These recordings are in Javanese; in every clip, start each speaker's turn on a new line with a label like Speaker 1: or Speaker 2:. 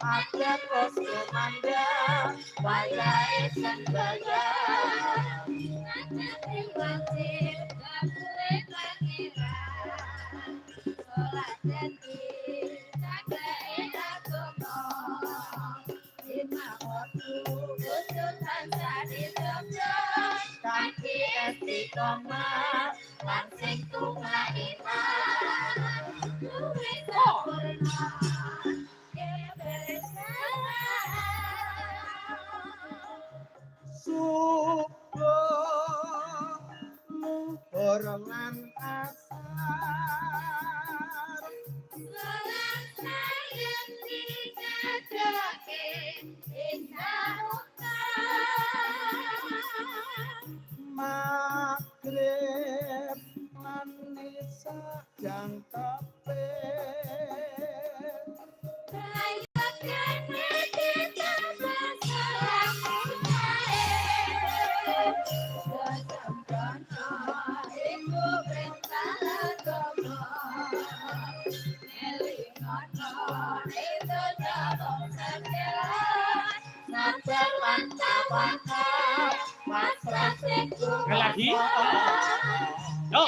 Speaker 1: ada pos kemanda wayahe sembaya ngajeng wajib gawe pangeran salat dadi jagae agama lima waktu khusus tansah dijogja kanthi istiqomah lan sing tumaina duwe sempurna luhur lan asar salat sayang dinyadake magrib lan nisa jangkepe
Speaker 2: Sekali lagi. Yo.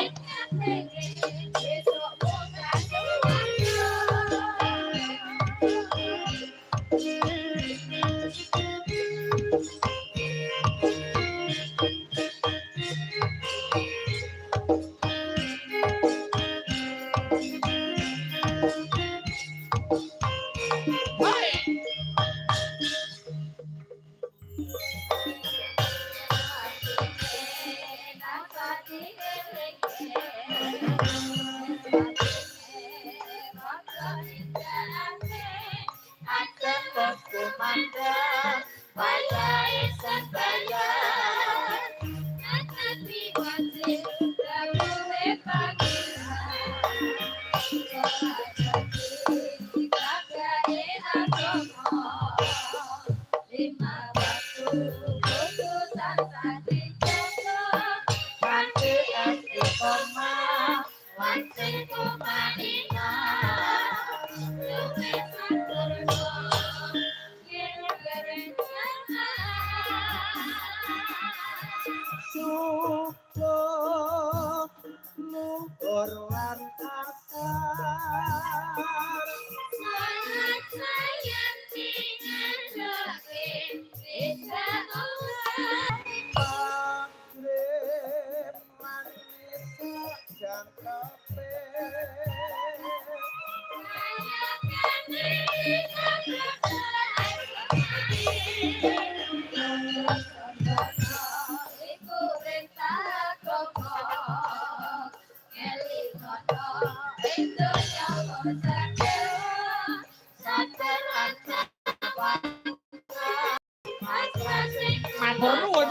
Speaker 2: Matur nuwun.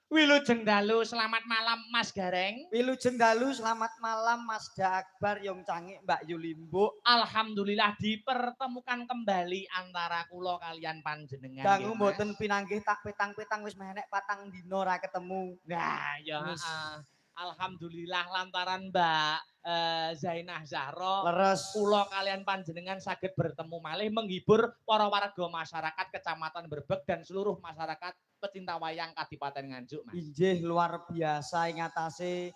Speaker 2: Wilujeng dalu, selamat malam Mas Gareng.
Speaker 1: Wilujeng dalu, selamat malam Mas Da Akbar, Yong Cangik, Mbak Yulimbo.
Speaker 2: Alhamdulillah dipertemukan kembali antara kula kalian panjenengan.
Speaker 1: Dangu mboten pinanggih tak petang-petang wis menek patang dina ra ketemu.
Speaker 2: Nah, ya alhamdulillah lantaran Mbak Zainah Zahra
Speaker 1: leres
Speaker 2: kula kalian panjenengan saged bertemu malih menghibur para warga masyarakat Kecamatan Brebeg dan seluruh masyarakat pecinta wayang Kadipaten Nganjuk, Mas.
Speaker 1: Injih luar biasa ing atase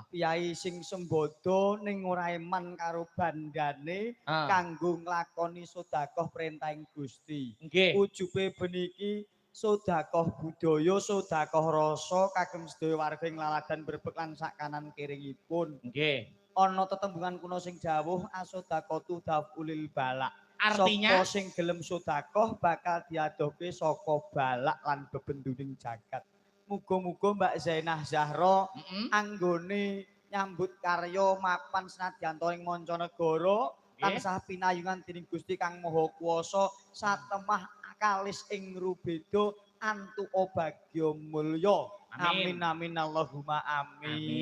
Speaker 1: Kyai sing sembodo ning ora eman karo bandane kanggo nglakoni sedekah perintahing Gusti.
Speaker 2: Nggih.
Speaker 1: Ujube beniki sedekah budaya, sedekah rasa kagem sedaya warga ing Laladan Brebeg lan sak kanan kiringipun.
Speaker 2: Nggih.
Speaker 1: Ana tetembungan kuno sing dawuh asodaqatu dafulil balak.
Speaker 2: Artinya
Speaker 1: sapa sing gelem sedekah bakal diadohke saka balak lan bebenduning jagat. Muga-muga Mbak Zainah Zahra anggone nyambut karya mapan senadyan ing mancanegara tansah pinayungan dening Gusti Kang Maha Kuwasa satemah kalis ing rubeda antuk bagya mulya. Amin amin Allahumma amin.